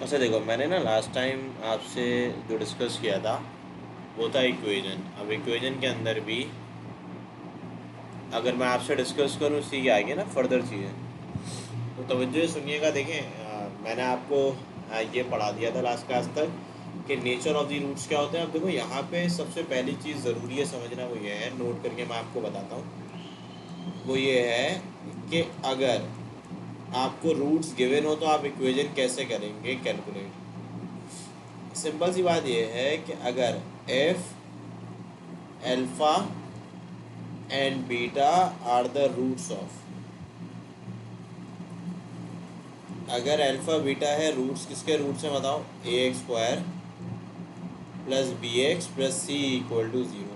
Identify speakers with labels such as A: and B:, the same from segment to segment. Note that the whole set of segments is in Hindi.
A: अच्छा देखो, मैंने ना लास्ट टाइम आपसे जो डिस्कस किया था वो था इक्वेजन। अब इक्वेजन के अंदर भी अगर मैं आपसे डिस्कस करूँ इसी के आगे ना फर्दर चीज़ें, तो तवज्जो से सुनिएगा। देखें, मैंने आपको ये पढ़ा दिया था लास्ट क्लास तक कि नेचर ऑफ द रूट्स क्या होते हैं। अब देखो यहाँ पे सबसे पहली चीज़ ज़रूरी है समझना, वो ये है, नोट करके मैं आपको बताता हूँ। वो ये है कि अगर आपको रूट्स गिवन हो तो आप इक्वेजन कैसे करेंगे कैलकुलेट। सिंपल सी बात ये है कि अगर if alpha and beta are the roots of, अगर अल्फ़ा बीटा है, रूट्स किसके रूट्स हैं बताओ, a x square plus b x plus c equal to zero.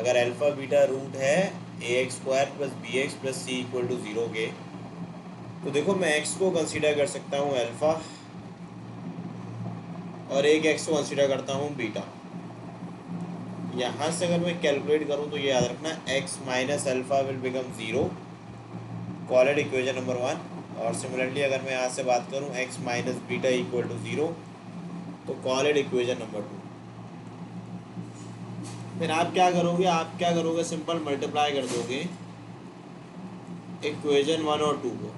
A: अगर अल्फ़ा बीटा रूट है a x square plus b x plus c equal to zero के, तो देखो मैं एक्स को कंसीडर कर सकता हूँ अल्फ़ा और एक एक्स को कंसीडर करता हूँ बीटा। यहाँ से अगर मैं कैलकुलेट करूँ तो ये याद रखना, x minus alpha will become zero, called equation number one. और सिमिलरली अगर मैं यहाँ से बात करूँ x minus beta equal to zero, तो कॉलेड इक्वेशन नंबर टू। फिर आप क्या करोगे, सिंपल मल्टीप्लाई कर दोगे इक्वेशन वन और टू को।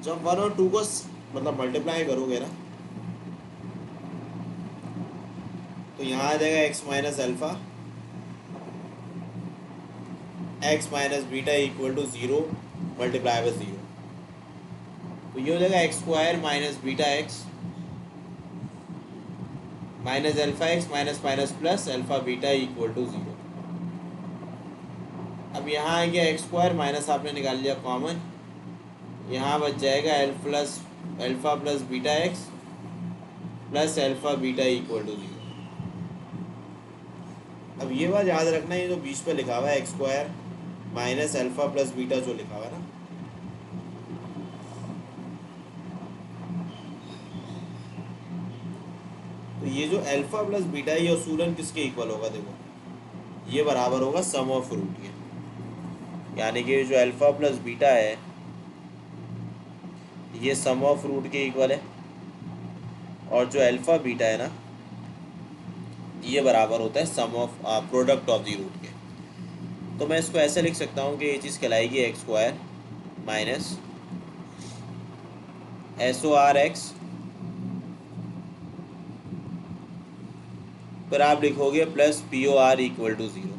A: जब वन और टू को मतलब मल्टीप्लाई करोगे ना, तो यहाँ आ जाएगा x minus alpha x minus beta equal to zero multiply by zero. तो ये हो जाएगा x square minus beta x minus alpha x minus minus plus alpha beta equal to zero. अब यहाँ आ गया एक्स स्क्वायर, माइनस आपने निकाल लिया कॉमन, यहाँ बच जाएगा alpha plus beta x plus alpha beta equal to zero. अब ये बात याद रखना, ये जो बीच पे लिखा हुआ है x square minus alpha plus beta जो लिखा हुआ है ना, तो ये जो अल्फ़ा प्लस बीटा है ये असूलन किसके इक्वल होगा, देखो ये बराबर होगा सम ऑफ रूट के। यानी कि जो अल्फ़ा प्लस बीटा है ये सम ऑफ रूट के इक्वल है, और जो अल्फ़ा बीटा है ना ये बराबर होता है sum of product of the root के। तो मैं इसको ऐसे लिख सकता हूँ कि ये चीज़ कहलाएगी x square minus S O R x, फिर आप लिखोगे plus P O R equal to zero.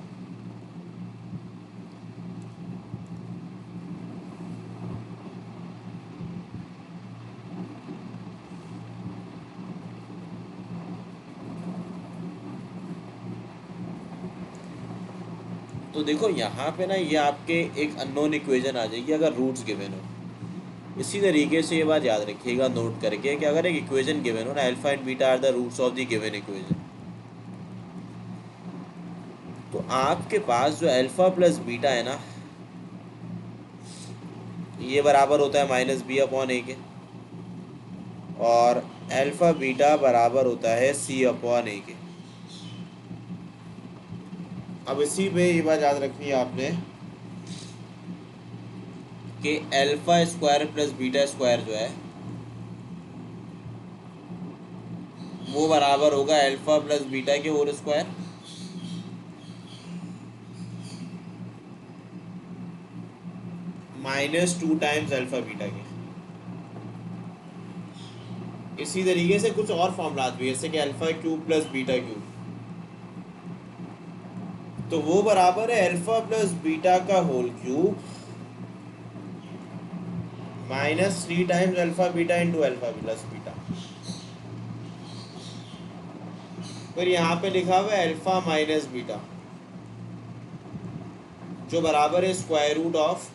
A: तो देखो यहाँ पे ना ये आपके एक अननोन इक्वेशन आ जाएगी अगर रूट्स गिवन हो। इसी तरीके से ये बात याद रखिएगा नोट करके कि अगर एक इक्वेशन गिवन हो ना, alpha and beta are the roots of the given equation, तो आपके पास जो अल्फा प्लस बीटा है ना ये बराबर होता है माइनस बी अपॉन ए के, और अल्फा बीटा बराबर होता है सी अपॉन ए के। अब इसी पे ये बात याद रखनी है आपने कि alpha square plus beta square जो है वो बराबर होगा अल्फा प्लस बीटा के whole square minus two times alpha beta के। इसी तरीके से कुछ और फॉर्मूलाज भी, जैसे कि alpha cube plus beta cube, तो वो बराबर है अल्फा प्लस बीटा का whole cube minus three times alpha beta into alpha plus beta. फिर यहाँ पे लिखा हुआ है अल्फा माइनस बीटा जो बराबर है square root of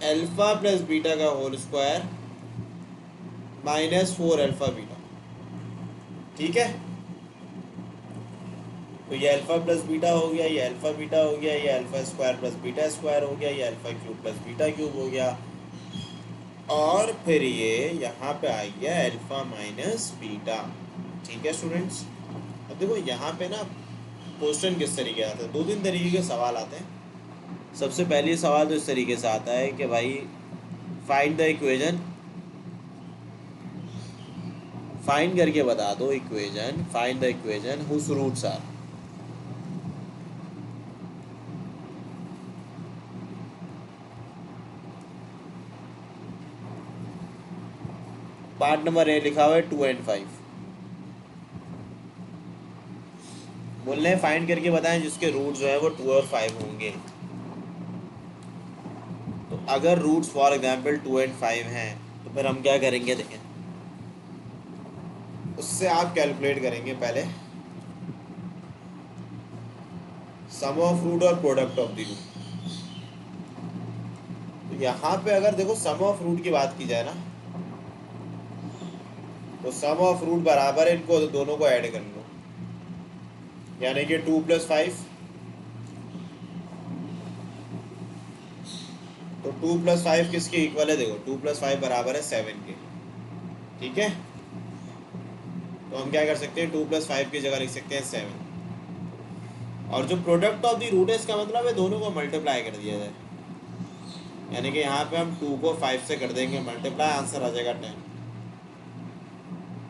A: alpha plus beta का whole square minus four alpha beta. ठीक है, तो ये अल्फा प्लस बीटा हो गया, ये अल्फा बीटा हो गया, ये alpha square plus beta square हो गया, ये alpha cube plus beta cube हो गया, और फिर ये यहाँ पे आ गया अल्फा माइनस बीटा। ठीक है स्टूडेंट्स, अब देखो यहाँ पे ना क्वेश्चन किस तरीके आते हैं, दो तीन तरीके के सवाल आते हैं। सबसे पहले सवाल तो इस तरीके से आता है कि भाई फाइंड द इक्वेजन, फाइंड करके बता दो equation, find the equation whose roots are. Part number a लिखा हुआ है 2 and 5। बोल रहे हैं फाइंड करके बताएं जिसके रूट जो है वो 2 और 5 होंगे। तो अगर रूट्स फॉर एग्जांपल 2 and 5 हैं तो फिर हम क्या करेंगे, देखें उससे आप कैलकुलेट करेंगे पहले सम ऑफ रूट और प्रोडक्ट ऑफ द रूट। तो यहाँ पे अगर देखो सम ऑफ रूट की बात की जाए ना, तो सम ऑफ रूट बराबर है इनको दोनों को ऐड कर लो, यानी कि 2 + 5। तो 2 + 5 किसके इक्वल है, देखो 2 + 5 बराबर है 7 के। ठीक है, तो हम क्या कर सकते हैं, 2 + 5 की जगह लिख सकते हैं 7। और जो प्रोडक्ट ऑफ द रूट है इसका मतलब है दोनों को मल्टीप्लाई कर दिया जाए, यानी कि यहाँ पे हम 2 को 5 से कर देंगे मल्टीप्लाई, आंसर आ जाएगा 10।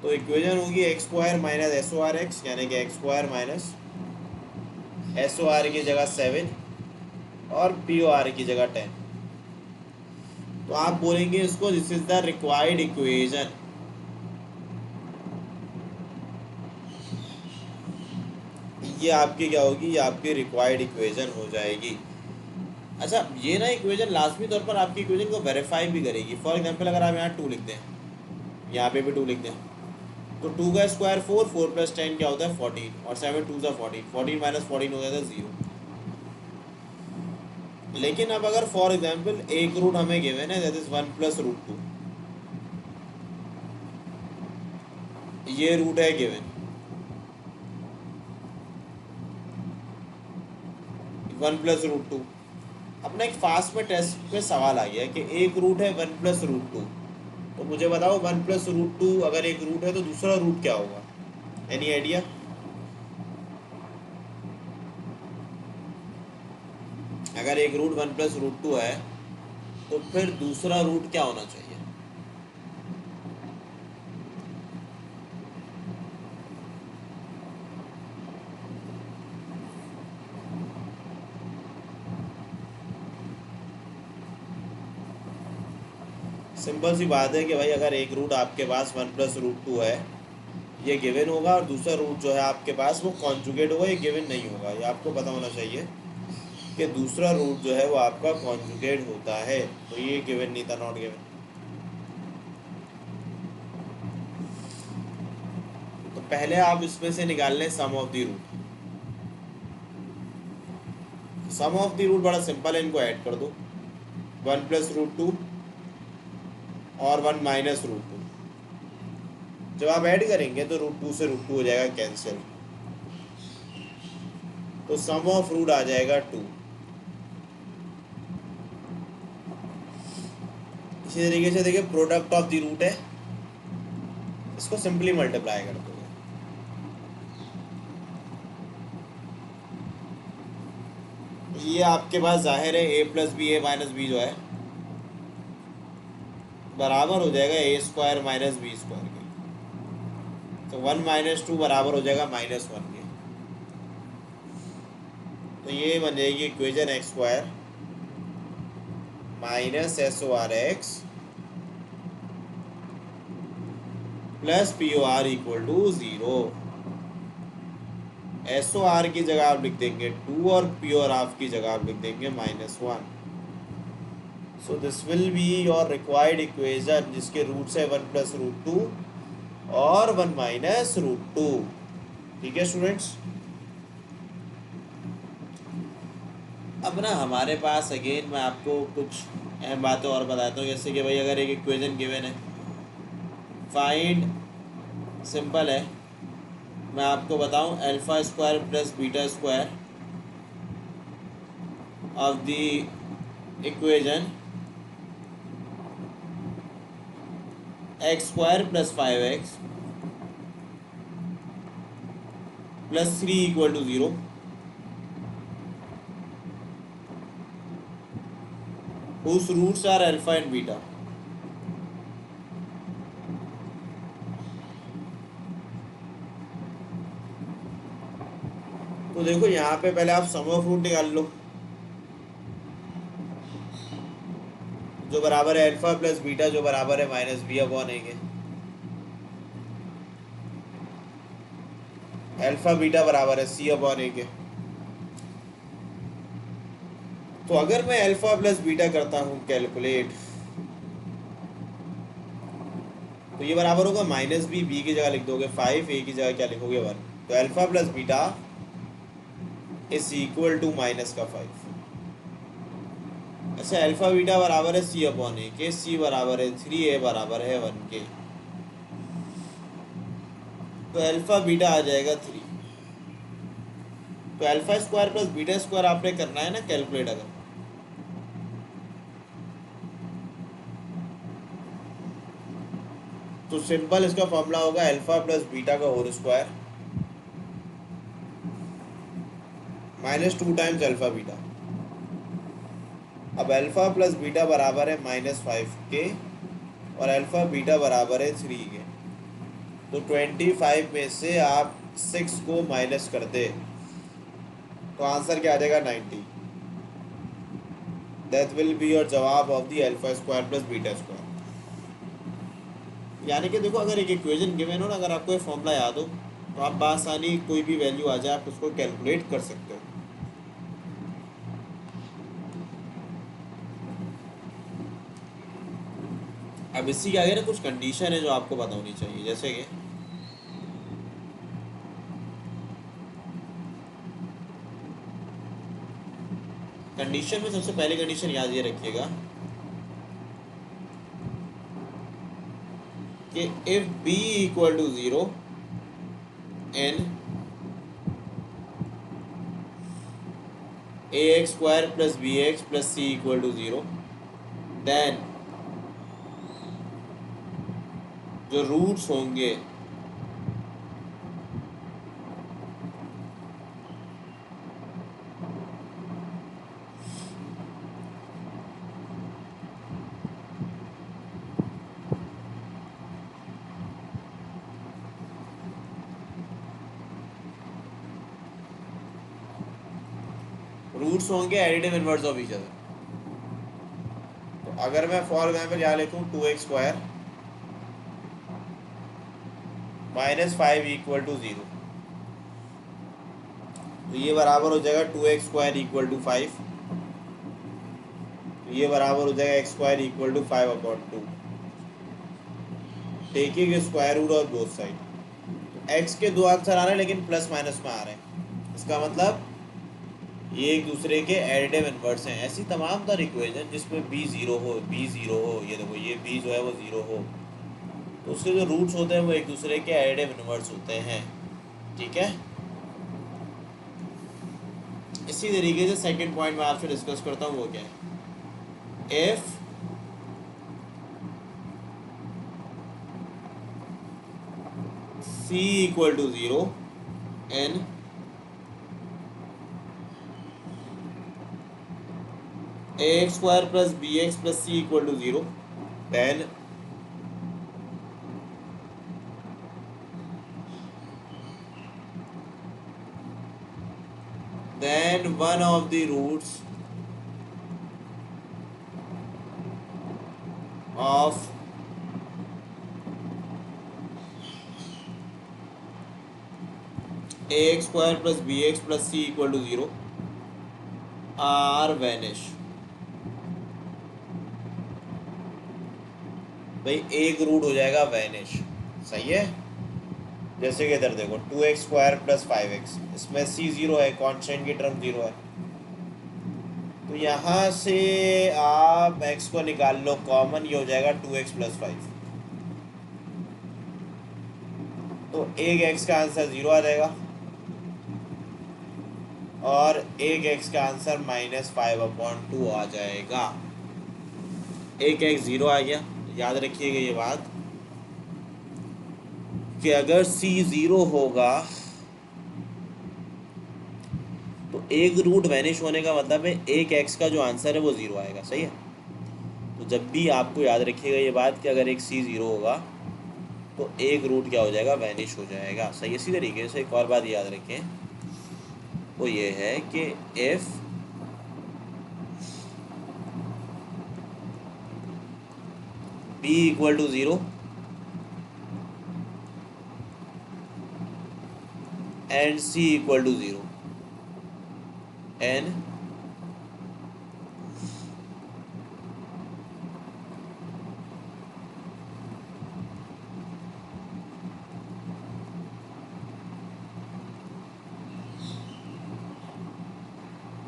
A: तो इक्वेशन होगी x² - SORx, यानी कि x² - SOR की जगह 7 और POR की जगह 10। तो आप बोलेंगे इसको this is the required equation. ये आपकी क्या होगी, ये आपकी रिक्वायर्ड इक्वेशन हो जाएगी। अच्छा, ये ना इक्वेशन लाजमी तौर पर आपकी इक्वेशन को वेरीफाई भी करेगी। फॉर एग्जांपल अगर आप यहाँ 2 लिख दें, यहाँ पे भी 2 लिख दें, तो 2 का स्क्वायर 4, 4 + 10 क्या होता है 14, और 7 2 14, 14 - 14 हो जाता है 0। लेकिन अब अगर फॉर एग्जांपल एक रूट हमें गिवन है दैट इज 1 + √2, ये रूट है गिवन 1 + √2। अपना एक फास्ट में टेस्ट में सवाल आ गया कि एक रूट है 1 + √2, तो मुझे बताओ 1 + √2 अगर एक रूट है तो दूसरा रूट क्या होगा, एनी आइडिया? अगर एक रूट 1 + √2 है तो फिर दूसरा रूट क्या होना चाहिए? सिंपल सी बात है कि भाई अगर एक रूट आपके पास 1 + √2 है, ये गिवन होगा, और दूसरा रूट जो है आपके पास वो कॉन्जुगेट होगा, ये गिवन नहीं होगा। ये आपको पता होना चाहिए कि दूसरा रूट जो है वो आपका कॉन्जुगेट होता है, तो ये गिवन नहीं था, नॉट गिवन। तो पहले आप इसमें से निकाल लें sum of the root. Sum of the root बड़ा सिंपल है, इनको ऐड कर दो, 1 + √2 और 1 - √2। जब आप ऐड करेंगे तो √2 से √2 हो जाएगा कैंसिल, तो सम ऑफ रूट आ जाएगा 2। इसी तरीके से देखिए प्रोडक्ट ऑफ द रूट है, इसको सिंपली मल्टीप्लाई कर दोगे, ये आपके पास जाहिर है a + b a - b जो है बराबर हो जाएगा a² - b² के। तो 1 - 2 बराबर हो जाएगा -1 के। तो ये बन जाएगी equation x² - SORx + POR = 0। SOR की जगह आप लिख देंगे 2 और POR की जगह आप लिख देंगे -1। So this will be your required equation जिसके रूट्स है 1 + √2 और 1 - √2। ठीक है स्टूडेंट्स, अब ना हमारे पास अगेन मैं आपको कुछ अहम बातें और बताता हूँ, जैसे कि भाई अगर एक इक्वेशन गिवन है, फाइंड, सिंपल है, मैं आपको बताऊं α² + β² of the equation x² + 5x + 3 = 0। whose roots are alpha and beta. तो देखो यहाँ पे पहले आप सम ऑफ रूट निकाल लो, जो बराबर है अल्फा प्लस बीटा, जो बराबर है माइनस बी अपॉन ए के। अल्फा बीटा बराबर है सी अपॉन ए के। तो अगर मैं अल्फा प्लस बीटा करता हूँ कैलकुलेट, तो ये बराबर होगा माइनस बी, बी की जगह लिख दोगे 5, ए की जगह क्या लिखोगे 1। तो alpha plus beta is equal to minus का 5। अच्छा, अल्फा बीटा बराबर है सी अपॉन ए के, सी बराबर है 3, ए बराबर है 1 के। तो अल्फा बीटा आ जाएगा 3। तो alpha square plus beta square आपने करना है ना कैलकुलेट। अगर तो सिंपल इसका फॉर्मूला होगा अल्फा प्लस बीटा का whole square minus 2 times alpha beta. अब अल्फा प्लस बीटा बराबर है -5 के और अल्फा बीटा बराबर है 3 के। तो 25 में से आप 6 को माइनस कर दे तो आंसर क्या आ जाएगा 90। दैट विल बी योर जवाब of the alpha square plus beta square. यानी कि देखो, अगर एक इक्वेशन गिवन हो ना, अगर आपको ये फॉर्मूला याद हो तो आप बासानी कोई भी वैल्यू आ जाए आप उसको कैलकुलेट कर सकते हो। अब इसी के आगे ना कुछ कंडीशन है जो आपको पता होनी चाहिए, जैसे कि कंडीशन में सबसे पहले कंडीशन याद ये रखिएगा कि if b equal to 0 and ax square plus bx plus c equal to 0, then जो रूट्स होंगे additive inverse of each other. तो अगर मैं फॉर एग्जाम्पल यहाँ लिखूँ 2x स्क्वायर -5 इक्वल टू 0, तो ये बराबर हो जाएगा 2x स्क्वायर इक्वल टू 5। तो ये बराबर हो जाएगा x square equal to 5/2, taking square root of both side. तो x के दो आंसर आ रहे हैं लेकिन प्लस माइनस में आ रहे हैं, इसका मतलब ये एक दूसरे के एडिटिव इनवर्स हैं। ऐसी तमाम तर इक्वेशन जिसमें b 0 हो, b 0 हो, ये देखो ये b जो है वो 0 हो, तो उसके जो रूट्स होते हैं वो एक दूसरे के एडिटिव इनवर्स होते हैं। ठीक है, इसी तरीके से सेकंड पॉइंट में आपसे डिस्कस करता हूँ, वो क्या है, if c equal to 0 and ax square plus bx plus c equal to 0, then one of the roots of ax square plus bx plus c equal to 0 are vanish. भाई एक रूट हो जाएगा वैनिश, सही है। जैसे कि इधर देखो 2x स्क्वायर प्लस 5x, इसमें c 0 है, कॉन्स्टेंट की टर्म 0 है, तो यहाँ से आप x को निकाल लो कॉमन, ये हो जाएगा 2x प्लस 5। तो एक x का आंसर 0 आ जाएगा और एक x का आंसर -5/2 आ जाएगा। एक x 0 आ गया। याद रखिएगा ये बात कि अगर c 0 होगा तो एक रूट वैनिश होने का मतलब है एक x का जो आंसर है वो 0 आएगा, सही है। तो जब भी आपको याद रखिएगा ये बात कि अगर एक सी ज़ीरो होगा तो एक रूट क्या हो जाएगा, वैनिश हो जाएगा। सही, इसी तरीके से एक और बात याद रखें, वो ये है कि if b equal to zero and c equal to zero and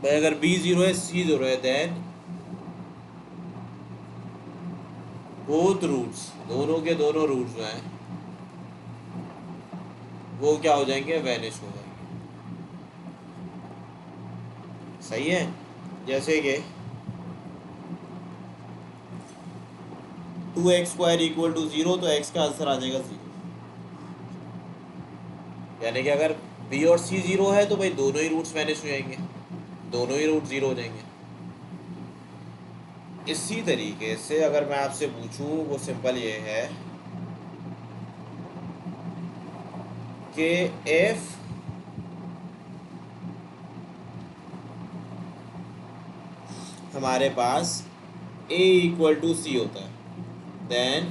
A: भाई अगर बी ज़ीरो है सी ज़ीरो है देन बोथ रूट्स, दोनों के दोनों रूट्स जो हैं वो क्या हो जाएंगे, वैनिश हो जाएंगे। सही है, जैसे कि 2x² इक्वल टू ज़ीरो, तो x का आंसर आ जाएगा ज़ीरो। यानी कि अगर b और c ज़ीरो है तो भाई दोनों ही रूट्स वैनिश हो जाएंगे, दोनों ही रूट ज़ीरो हो जाएंगे। इसी तरीके से अगर मैं आपसे पूछूं, वो सिंपल ये है कि f हमारे पास a इक्वल टू सी होता है then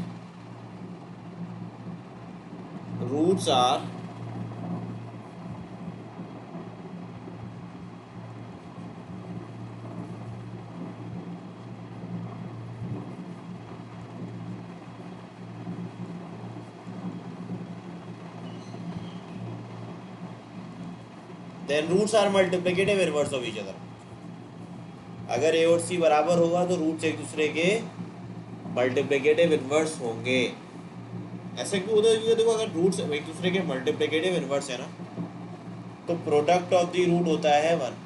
A: roots are then roots are multiplicative inverse of each other. अगर ए और सी बराबर होगा तो रूट्स एक दूसरे के मल्टीप्लिकेटिव इनवर्स होंगे। ऐसा क्यों होता है, क्योंकि देखो अगर रूट्स एक दूसरे के मल्टीप्लिकेटिव इनवर्स है ना, तो प्रोडक्ट ऑफ द रूट होता है वन।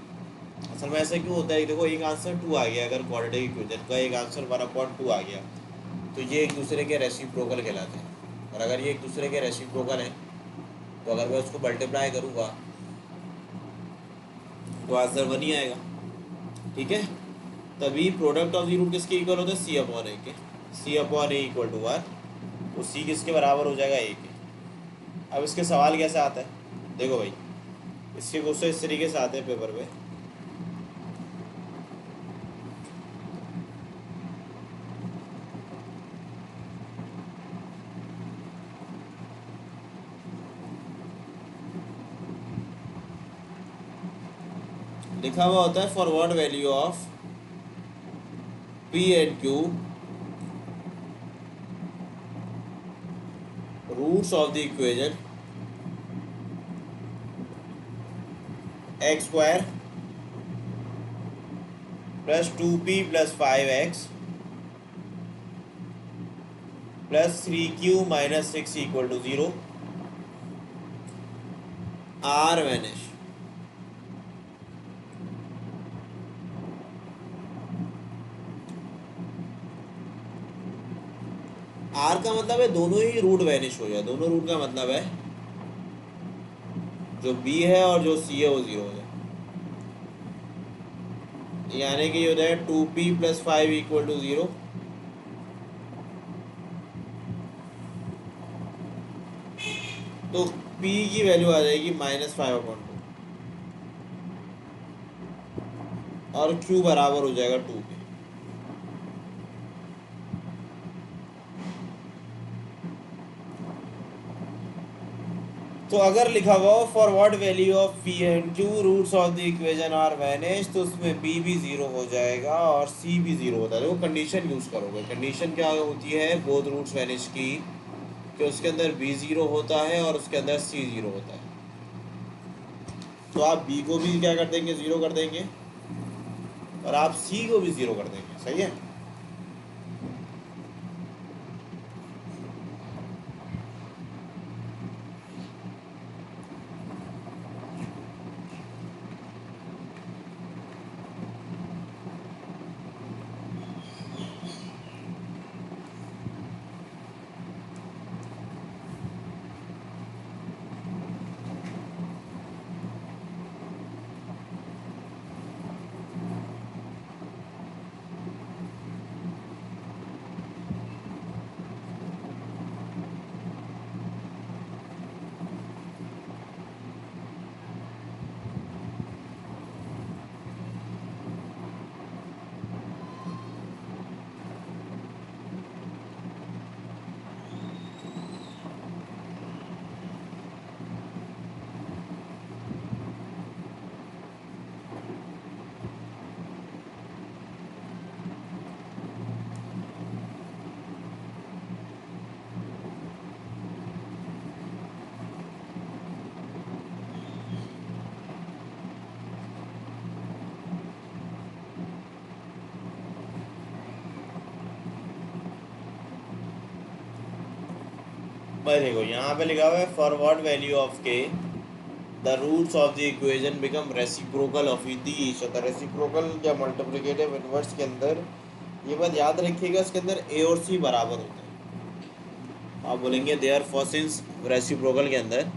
A: असल में ऐसा क्यों होता है, देखो एक आंसर टू आ गया, अगर क्वाड्रेटिक इक्वेशन का एक आंसर 1/2 आ गया, तो ये एक दूसरे के रेसिप्रोकल कहलाते हैं। और अगर ये एक दूसरे के रेसिप्रोकल हैं तो अगर मैं उसको मल्टीप्लाई करूँगा तो आंसर वन ही आएगा। ठीक है, तभी प्रोडक्ट ऑफ द रूट किसके इक्वल होता है, सी अपॉन ए के। C upon a equal to one, तो सी किसके बराबर हो जाएगा, ए के। अब इसके सवाल कैसे आता है, देखो भाई इसके क्वेश्चन इस तरीके से आते हैं पेपर पे। लिखा हुआ होता है for what value of p and q roots of the equation x² plus 2p plus 5x plus 3q minus 6 equal to 0 are vanish. Are का मतलब है दोनों ही रूट वैनिश हो जाए, दोनों रूट का मतलब है जो बी है और जो सी है वो ज़ीरो हो जाए। यानी कि ये हो जाएगा 2p प्लस 5 इक्वल टू 0, तो p की वैल्यू आ जाएगी -5/2 और q बराबर हो जाएगा 2 के। तो अगर लिखा हुआ हो for what value of p and q roots of the equation are vanish, तो उसमें बी भी ज़ीरो हो जाएगा और सी भी ज़ीरो होता है। वो कंडीशन यूज़ करोगे, कंडीशन क्या होती है बोथ रूट्स वैनिश की, कि उसके अंदर बी ज़ीरो होता है और उसके अंदर सी ज़ीरो होता है। तो आप बी को भी क्या कर देंगे, ज़ीरो कर देंगे, और आप सी को भी ज़ीरो कर देंगे। सही है, भाई देखो यहाँ पे लिखा हुआ है for what value of k the roots of the equation become reciprocal of each other. Reciprocal या मल्टीप्लिकेटिव इनवर्स के अंदर ये बात याद रखिएगा, इसके अंदर ए और सी बराबर होते हैं। आप बोलेंगे देयर फॉर सिंस रेसिप्रोकल के अंदर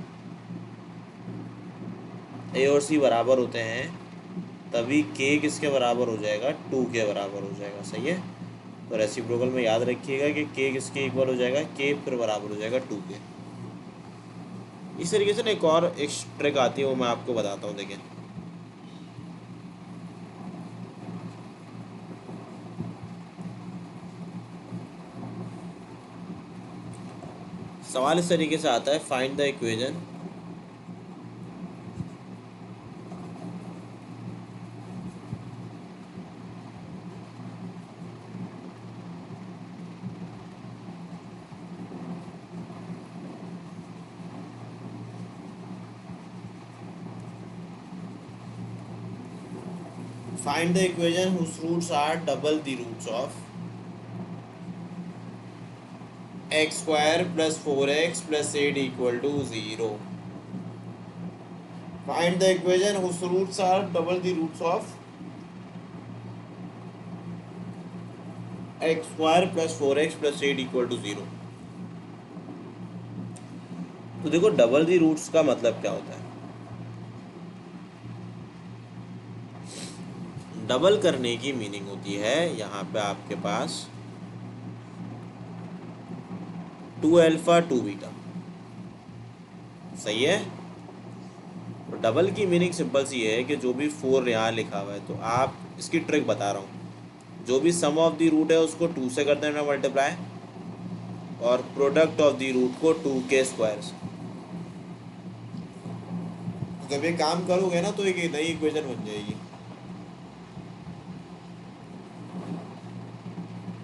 A: ए और सी बराबर होते हैं तभी के किसके बराबर हो जाएगा, 2 के बराबर हो जाएगा। सही है, तो रेसिप्रोकल में याद रखिएगा कि के किसके इक्वल हो जाएगा, के फिर बराबर हो जाएगा 2 के। इस तरीके से ना एक ट्रिक आती है, वो मैं आपको बताता हूँ। देखिए सवाल इस तरीके से आता है, find the equation find the equation whose roots are double the roots of x square plus 4x plus 8 equal to 0. Find the equation whose roots are double the roots of x square plus 4x plus 8 equal to 0. तो देखो डबल दी रूट्स का मतलब क्या होता है। डबल करने की मीनिंग होती है यहाँ पे आपके पास 2 अल्फा 2 बीटा। सही है, तो डबल की मीनिंग सिंपल सी है कि जो भी 4 यहाँ लिखा हुआ है, तो आप इसकी ट्रिक बता रहा हूँ, जो भी सम ऑफ द रूट है उसको 2 से कर देना मल्टीप्लाई, और प्रोडक्ट ऑफ द रूट को 2 के स्क्वायर से। जब ये काम करोगे ना तो एक नई इक्वेशन बन जाएगी।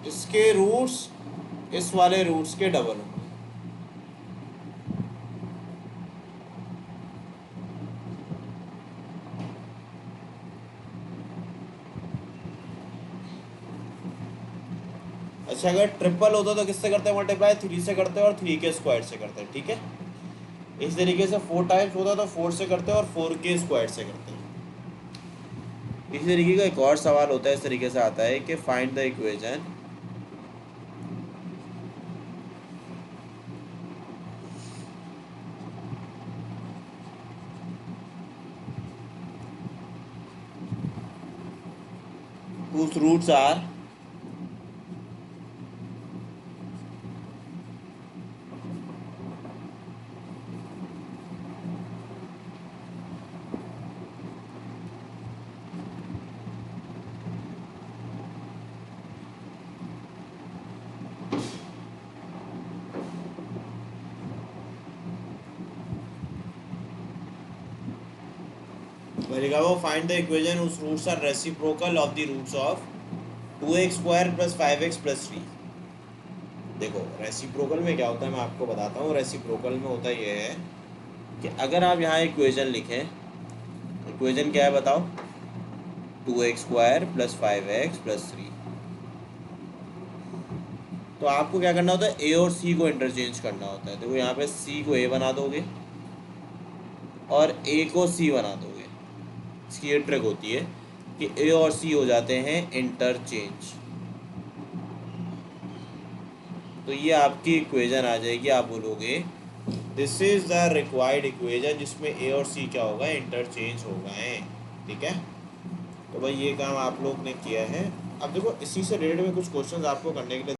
A: इसके रूट्स इस वाले रूट्स के डबल होंगे। अच्छा, अगर ट्रिपल होता तो किससे करते हैं मल्टीप्लाई, 3 से करते हैं और 3 के स्क्वायर से करते हैं। ठीक है, इस तरीके से 4 टाइम्स होता तो 4 से करते हैं और 4 के स्क्वायर से करते हैं। इसी तरीके का एक और सवाल होता है, इस तरीके से आता है कि find the equation whose roots are वो find the equation whose roots are reciprocal of the roots of 2x square plus 5x plus 3। देखो रेसिप्रोकल में क्या होता है मैं आपको बताता हूँ। रेसिप्रोकल में होता ये है कि अगर आप यहाँ इक्वेशन लिखें, इक्वेशन क्या है बताओ, 2x square plus 5x plus 3, तो आपको क्या करना होता है, ए और सी को इंटरचेंज करना होता है। देखो यहाँ पे सी को ए बना दोगे और ए को सी बना दोगे। इसकी ये ट्रिक होती है कि ए और सी हो जाते हैं इंटरचेंज, तो ये आपकी इक्वेशन आ जाएगी। आप बोलोगे this is the required equation, जिसमें ए और सी क्या होगा, इंटरचेंज हो गए। ठीक है, तो भाई ये काम आप लोग ने किया है। अब देखो इसी से रिलेटेड में कुछ क्वेश्चंस आपको करने के लिए